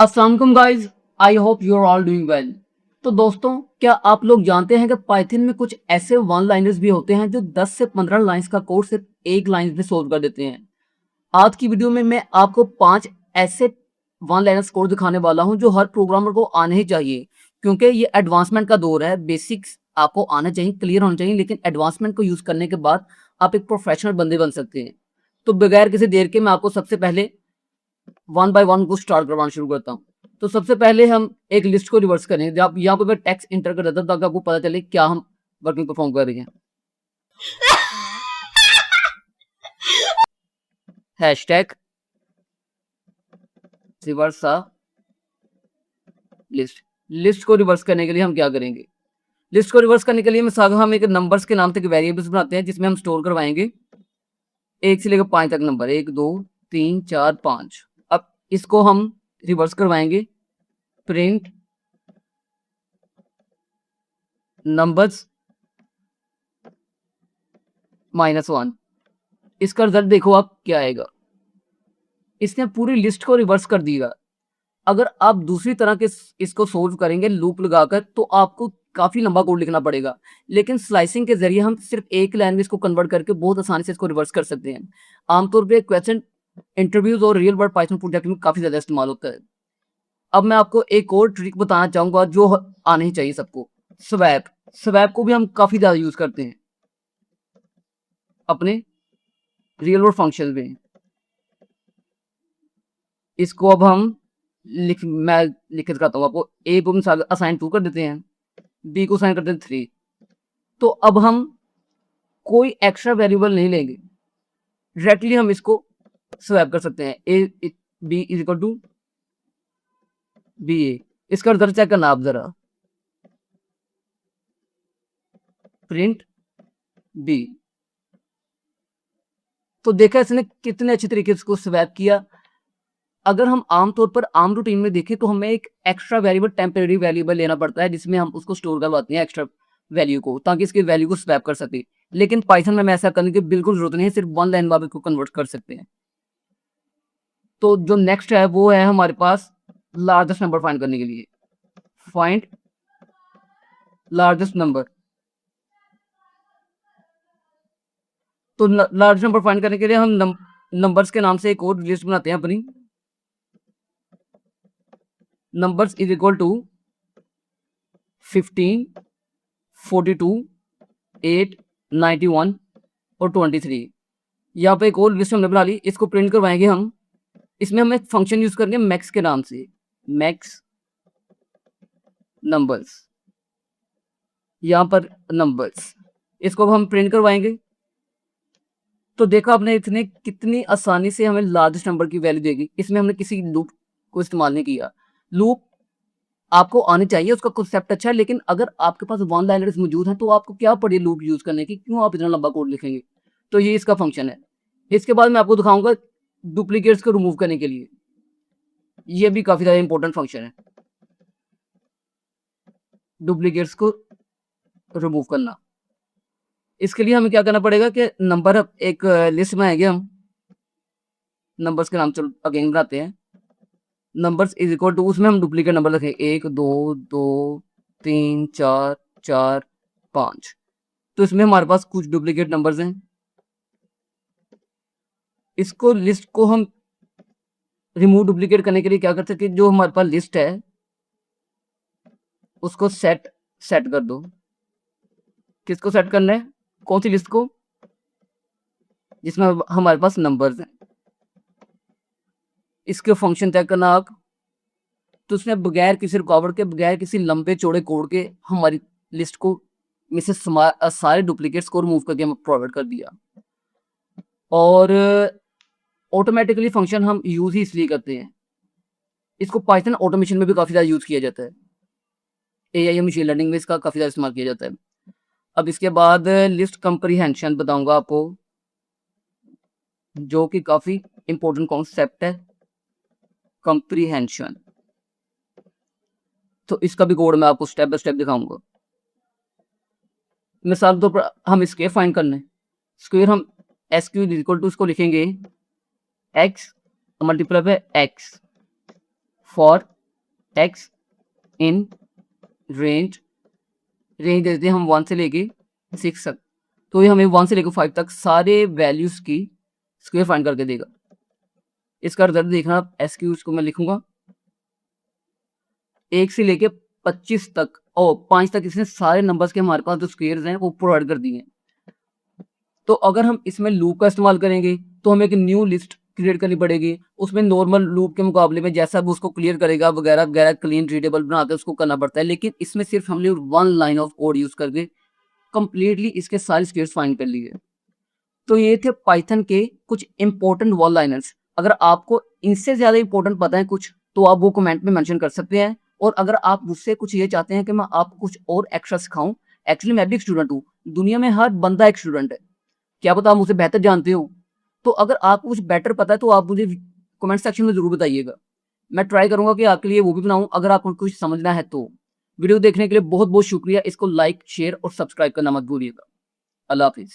अस्सलाम वालेकुम guys, I hope you are all doing well. तो दोस्तों, क्या आप लोग जानते हैं कि पाइथन में कुछ ऐसे वन लाइनर्स भी होते हैं जो 10 से 15 लाइंस का कोड सिर्फ एक लाइन में सोल्व कर देते हैं। आज की वीडियो में मैं आपको 5 ऐसे वन लाइनर्स कोड दिखाने वाला हूं जो हर प्रोग्रामर को आने ही चाहिए, क्योंकि ये एडवांसमेंट का दौर है। बेसिक्स आपको आना चाहिए, क्लियर होना चाहिए, लेकिन एडवांसमेंट को यूज करने के बाद आप एक प्रोफेशनल बंदे बन सकते हैं। तो बगैर किसी देर के मैं आपको सबसे पहले वन बाय वन को स्टार्ट करवाना शुरू करता हूँ। तो सबसे पहले हम एक लिस्ट को रिवर्स करें। जब यहाँ पे मैं टेक्स्ट इंटर कर देता हूँ ताकि आपको पता चले क्या हम वर्किंग परफॉर्म कर रही हैं। Hashtag reverse list. लिस्ट को रिवर्स करने के लिए हम क्या करेंगे? लिस्ट को रिवर्स करने के लिए हम एक नंबर्स के नाम से वेरिएबल्स बनाते हैं जिसमें हम स्टोर करवाएंगे 1 से लेकर 5 तक नंबर, 1 2 3 4 5। अब इसको हम रिवर्स करवाएंगे प्रिंट नंबर्स -1। इसका रिजल्ट देखो आप क्या आएगा। इसने पूरी लिस्ट को रिवर्स कर दिया। अगर आप दूसरी तरह के इसको सोल्व करेंगे लूप लगाकर तो आपको काफी लंबा कोड लिखना पड़ेगा, लेकिन स्लाइसिंग के जरिए हम सिर्फ एक लाइन में इसको कन्वर्ट करके बहुत आसानी से इसको रिवर्स कर सकते हैं। आमतौर पे क्वेश्चन इंटरव्यूज और रियल वर्ल्ड पाइथन प्रोजेक्ट में काफी ज्यादा इस्तेमाल होता है। अब मैं आपको एक और ट्रिक बताना चाहूंगा जो आनी ही चाहिए सबको। स्वैप। स्वैप को भी हम काफी ज्यादा यूज करते हैं अपने रियल वर्ल्ड फंक्शन में। इसको अब हम मैं लिख के दिखाता हूँ आपको। ए को हम असाइन 2 कर देते हैं, बी को असाइन करते हैं 3। तो अब हम कोई एक्स्ट्रा वेरिएबल नहीं लेंगे, डायरेक्टली हम इसको स्वैप कर सकते हैं। A B is equal to B A. इसका रिजल्ट चेक करना आप जरा, प्रिंट बी। तो देखा इसने कितने अच्छे तरीके से इसको स्वैप किया। अगर हम आमतौर पर आम रूटीन में देखें तो हमें एक एक्स्ट्रा वेरिएबल टेम्परेरी वेरिएबल लेना पड़ता है जिसमें हम उसको स्टोर करवाते हैं एक्स्ट्रा वैल्यू को, ताकि इसकी वैल्यू को स्वैप कर सके। लेकिन पाइथन में ऐसा करने की बिल्कुल जरूरत नहीं है, सिर्फ वन लाइन में इसको कन्वर्ट कर सकते हैं। तो जो नेक्स्ट है वो है हमारे पास लार्जेस्ट नंबर फाइंड करने के लिए फाइंड लार्जेस्ट नंबर। तो लार्जेस्ट नंबर फाइंड करने के लिए हम नंबर्स के नाम से एक और लिस्ट बनाते हैं अपनी। नंबर्स इज इक्वल टू 15, 42, 8, 91 और 23। यहाँ पे एक और लिस्ट हमने बना ली, इसको प्रिंट करवाएंगे हम। इसमें हम एक फंक्शन यूज करेंगे मैक्स के नाम से, मैक्स नंबर्स। यहाँ पर नंबर्स, इसको हम प्रिंट करवाएंगे। तो देखा आपने इतने कितनी आसानी से हमें लार्जेस्ट नंबर की वैल्यू देगी। इसमें हमने किसी लूप को इस्तेमाल नहीं किया। लूप आपको आनी चाहिए, उसका कॉन्सेप्ट अच्छा है, लेकिन अगर आपके पास वन लाइनर्स मौजूद हैं तो आपको क्या पड़ी लूप यूज करने की, क्यों आप इतना लंबा कोड लिखेंगे। तो ये इसका फंक्शन है। इसके बाद मैं आपको दिखाऊंगा डुप्लीकेट्स को रिमूव करने के लिए। ये भी काफी ज्यादा इंपॉर्टेंट फंक्शन है, डुप्लीकेट्स को रिमूव करना। इसके लिए हमें क्या करना पड़ेगा कि नंबर एक लिस्ट बनाएंगे हम। नंबर्स के नाम चलो अगेन बनाते हैं। नंबर्स इज इक्वल टू, उसमें हम डुप्लीकेट नंबर लिखें 1 2 2 3 4 4 5। तो इसमें हमारे पास कुछ डुप्लीकेट नंबर्स हैं। इसको लिस्ट को हम रिमूव डुप्लीकेट करने के लिए क्या करते हैं कि जो हमारे पास लिस्ट है उसको सेट कर दो। किसको सेट करना है? कौन सी लिस्ट को? जिसमें हमारे पास नंबर्स हैं। इसके फंक्शन चेक करना आप। तो उसने बगैर किसी रुकावट के, बगैर किसी लंबे चौड़े कोड के हमारी लिस्ट को में से सारे डुप्लीकेट्स को रिमूव करके हमें प्रोवाइड कर दिया। और ऑटोमेटिकली फंक्शन हम यूज ही इसलिए करते हैं, इसको पाइथन ऑटोमेशन में भी काफी ज्यादा यूज किया जाता है। एआई मशीन लर्निंग में इसका काफी ज्यादा इस्तेमाल किया जाता है। अब इसके बाद लिस्ट कंप्रीहेंशन बताऊंगा आपको, जो कि काफी इंपॉर्टेंट कॉन्सेप्ट है, कंप्रीहेंशन। तो इसका भी कोड मैं आपको स्टेप बाय स्टेप दिखाऊंगा। मिसाल के तौर पर हम स्क्वायर फाइंड करना है। स्क्वायर हम SQ इक्वल टू इसको लिखेंगे x multiply by x for x in range देते हैं हम 1 से लेके 6 तक, तो ये हमें 1 से लेकर 5 तक सारे वैल्यूज की स्क्वायर फाइंड करके देगा। इसका रिजल्ट देखना आप, एसक्यूज को मैं लिखूंगा 1 से लेके 25 तक और 5 तक, इसने सारे नंबर्स के हमारे पास जो स्क्वायर्स हैं वो प्रोवाइड कर दिए हैं। तो अगर हम इसमें लूप का इस्तेमाल करेंगे तो हमें एक न्यू लिस्ट क्रिएट करनी पड़ेगी, उसमें नॉर्मल लूप के मुकाबले में जैसा भी उसको क्लियर करेगा वगैरह वगैरह क्लीन रीडेबल बना के उसको करना पड़ता है, लेकिन इसमें सिर्फ हमने 1 लाइन ऑफ कोड यूज करके कंप्लीटली इसके सारे स्क्वायर्स फाइंड कर लिए। तो ये थे पाइथन के कुछ इंपॉर्टेंट वन लाइनर्स। अगर आपको इनसे ज्यादा इंपॉर्टेंट पता है कुछ तो आप वो कमेंट में मेंशन कर सकते हैं, और अगर आप मुझसे कुछ ये चाहते हैं कि मैं आपको कुछ और एक्स्ट्रा सिखाऊं, एक्चुअली मैं भी एक स्टूडेंट हूँ, दुनिया में हर बंदा एक स्टूडेंट है, क्या पता आप मुझसे बेहतर जानते हो। तो अगर आपको कुछ बेटर पता है तो आप मुझे कमेंट सेक्शन में जरूर बताइएगा, मैं ट्राई करूंगा कि आपके लिए वो भी बनाऊं अगर आपको कुछ समझना है तो। वीडियो देखने के लिए बहुत बहुत शुक्रिया, इसको लाइक शेयर और सब्सक्राइब करना मत भूलिएगा। अल्लाह हाफिज।